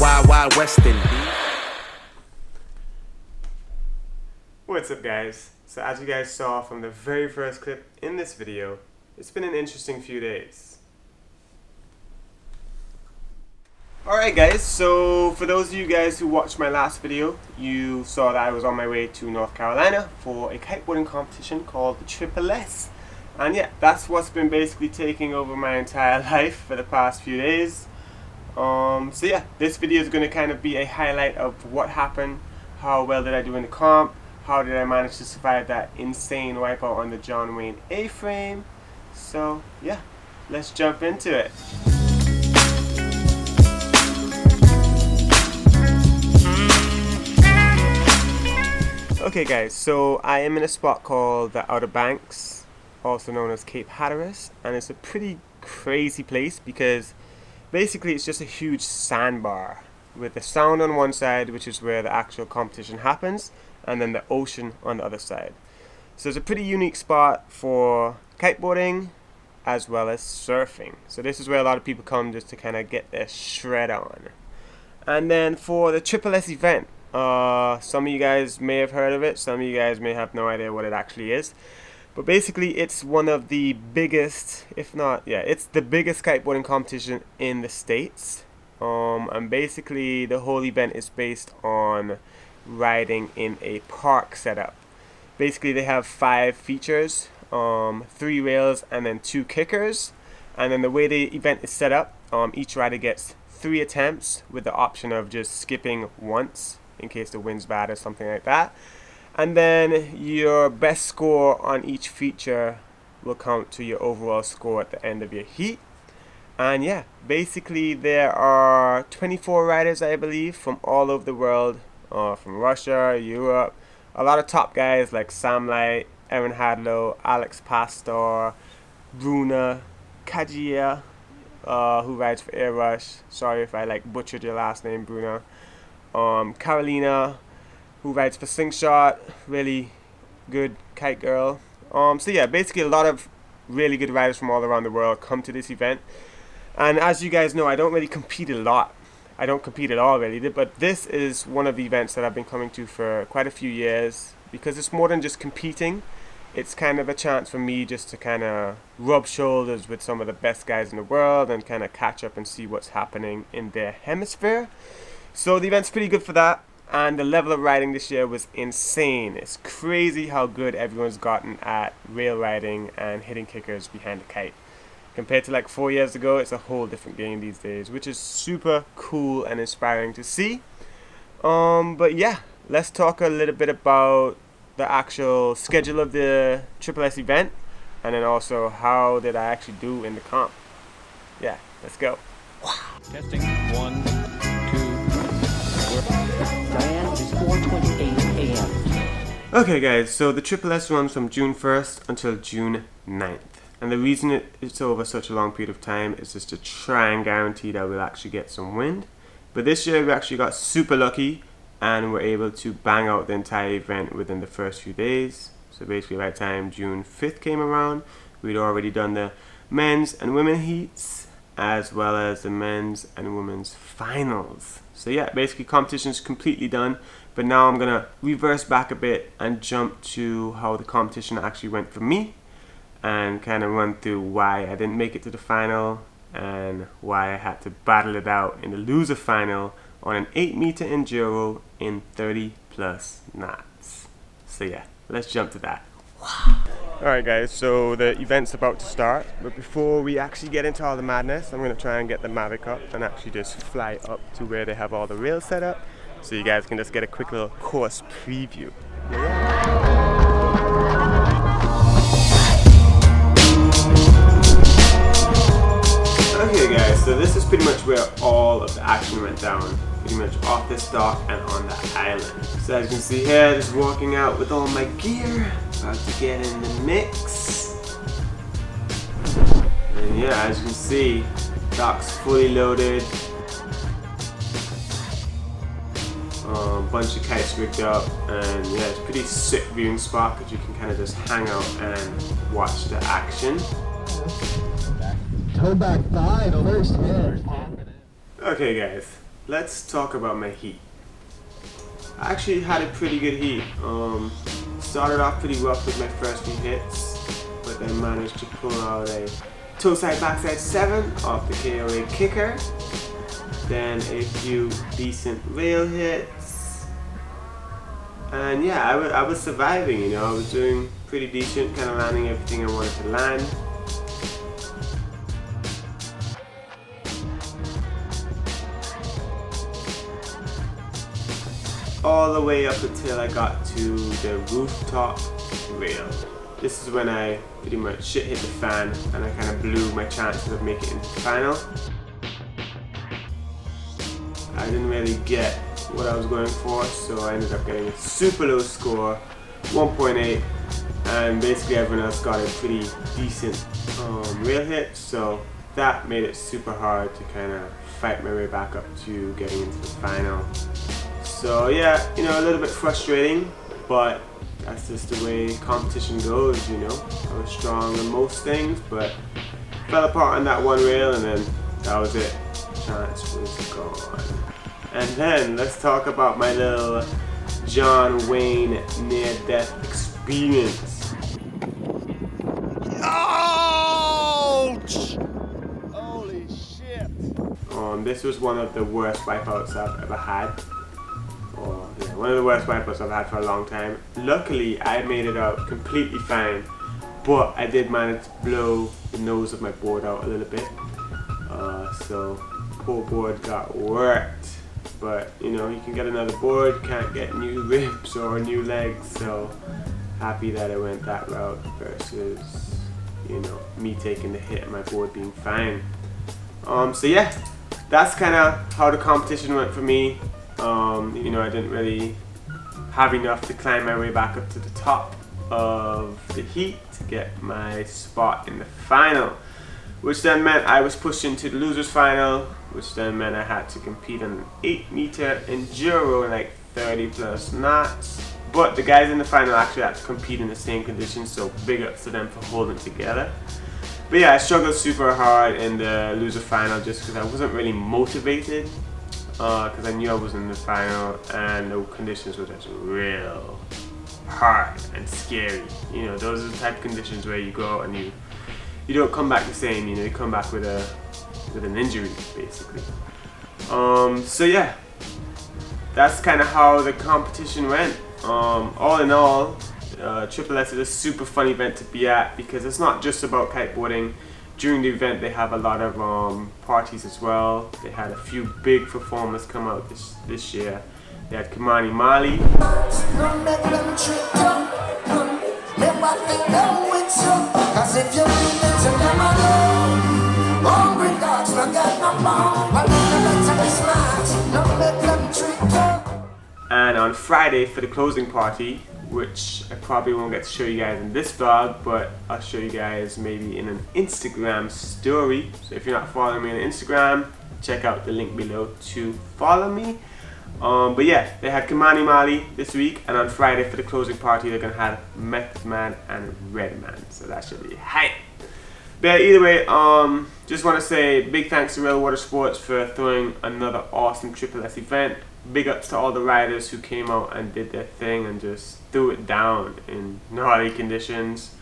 wild Western. What's up, guys? So as you guys saw from the very first clip in this video, it's been an interesting few days. Alright guys, so for those of you guys who watched my last video, you saw that I was on my way to North Carolina for a kiteboarding competition called the Triple S. And yeah, that's what's been basically taking over my entire life for the past few days. So yeah, this video is going to kind of be a highlight of what happened, how well did I do in the comp, how did I manage to survive that insane wipeout on the John Wayne A-frame. So yeah, let's jump into it. Okay guys, so I am in a spot called the Outer Banks, also known as Cape Hatteras, and it's a pretty crazy place because basically it's just a huge sandbar with the sound on one side, which is where the actual competition happens, and then the ocean on the other side. So it's a pretty unique spot for kiteboarding as well as surfing. So this is where a lot of people come just to kind of get their shred on. And then for the Triple S event, some of you guys may have heard of it, some of you guys may have no idea what it actually is. But basically it's one of the biggest, if not, yeah, it's the biggest kiteboarding competition in the States. And basically the whole event is based on riding in a park setup. Basically they have 5 features, 3 rails and then 2 kickers. And then the way the event is set up, each rider gets 3 attempts with the option of just skipping once in case the wind's bad or something like that. And then your best score on each feature will count to your overall score at the end of your heat. And yeah, basically there are 24 riders, I believe, from all over the world, from Russia, Europe, a lot of top guys like Sam Light, Aaron Hadlow, Alex Pastor, Bruna, Kajia, who rides for Air Rush. Sorry if I butchered your last name, Bruna. Carolina, who rides for Slingshot, really good kite girl. So yeah, basically a lot of really good riders from all around the world come to this event. And as you guys know, I don't really compete a lot. I don't compete at all really, but this is one of the events that I've been coming to for quite a few years because it's more than just competing. It's kind of a chance for me just to kind of rub shoulders with some of the best guys in the world and kind of catch up and see what's happening in their hemisphere. So the event's pretty good for that. And the level of riding this year was insane. It's crazy how good everyone's gotten at rail riding and hitting kickers behind the kite. Compared to 4 years ago, it's a whole different game these days, which is super cool and inspiring to see. But yeah, let's talk a little bit about the actual schedule of the Triple S event, and then also how did I actually do in the comp. Yeah, let's go. Testing 1, 2. Diane, it's 4:28 a.m. Okay guys, so the Triple S runs from June 1st until June 9th. And the reason it's over such a long period of time is just to try and guarantee that we'll actually get some wind. But this year we actually got super lucky and were able to bang out the entire event within the first few days. So basically by the time June 5th came around, we'd already done the men's and women's heats as well as the men's and women's finals. So yeah, basically competition's completely done, but now I'm gonna reverse back a bit and jump to how the competition actually went for me and kind of run through why I didn't make it to the final and why I had to battle it out in the loser final on an 8-meter enduro in 30+ knots. So yeah, let's jump to that. Alright guys, so the event's about to start, but before we actually get into all the madness, I'm going to try and get the Mavic up and actually just fly up to where they have all the rails set up so you guys can just get a quick little course preview. Okay guys, so this is pretty much where all of the action went down, pretty much off this dock and on the island. So as you can see here, just walking out with all my gear, about to get in the mix. And yeah, as you can see, dock's fully loaded. Bunch of kites rigged up, and yeah, it's a pretty sick viewing spot because you can kind of just hang out and watch the action. Toe back 5 first hit. Okay guys, let's talk about my heat. I actually had a pretty good heat. Started off pretty rough with my first few hits, but then managed to pull out a toe side backside 7 off the KOA kicker. Then a few decent rail hits. And yeah, I was surviving, you know, I was doing pretty decent, kind of landing everything I wanted to land. All the way up until I got to the rooftop rail. This is when I pretty much shit hit the fan and I kind of blew my chances of making it into the final. I didn't really get what I was going for, so I ended up getting a super low score, 1.8, and basically everyone else got a pretty decent rail hit, so that made it super hard to kind of fight my way back up to getting into the final. So yeah, you know, a little bit frustrating, but that's just the way competition goes, you know. I was strong on most things, but fell apart on that one rail, and then that was it. Chance was gone. And then let's talk about my little John Wayne near-death experience. Ouch! Holy shit! This was one of the worst wipeouts I've ever had. Yeah, one of the worst wipeouts I've had for a long time. Luckily, I made it out completely fine, but I did manage to blow the nose of my board out a little bit. So poor board got worked. But you know, you can get another board, can't get new ribs or new legs, so happy that I went that route versus, you know, me taking the hit and my board being fine. So yeah, that's kind of how the competition went for me. You know, I didn't really have enough to climb my way back up to the top of the heat to get my spot in the final, which then meant I was pushed into the losers final, which then meant I had to compete on an 8-meter enduro in like 30 plus knots. But the guys in the final actually had to compete in the same conditions, so big ups to them for holding together. But yeah, I struggled super hard in the loser final just because I wasn't really motivated, because I knew I was in the final and the conditions were just real hard and scary. You know, those are the type of conditions where you go out and you don't come back the same, you know, you come back with an injury basically. So yeah, that's kind of how the competition went. All in all, Triple S is a super fun event to be at because it's not just about kiteboarding. During the event they have a lot of parties as well. They had a few big performers come out this year. They had Kimani Mali. And on Friday for the closing party, which I probably won't get to show you guys in this vlog, but I'll show you guys maybe in an Instagram story. So if you're not following me on Instagram, check out the link below to follow me. But yeah, they had Kimani Mali this week, and on Friday for the closing party they're gonna have Meth Man and Red Man, so that should be hype. But either way, just want to say big thanks to Real Water Sports for throwing another awesome Triple S event. Big ups to all the riders who came out and did their thing and just threw it down in gnarly conditions.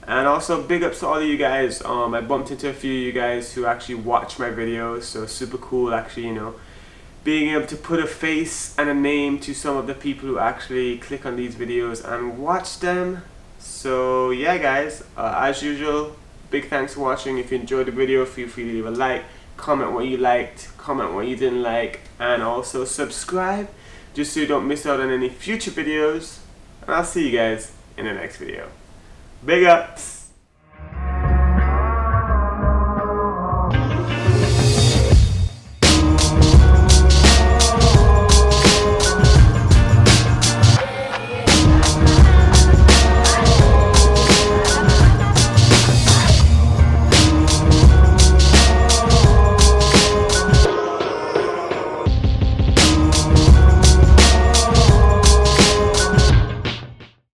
And also big ups to all of you guys. I bumped into a few of you guys who actually watch my videos, so super cool actually, you know, being able to put a face and a name to some of the people who actually click on these videos and watch them. So yeah guys, as usual, big thanks for watching. If you enjoyed the video, feel free to leave a like, comment what you liked, comment what you didn't like, and also subscribe just so you don't miss out on any future videos. And I'll see you guys in the next video. Big ups!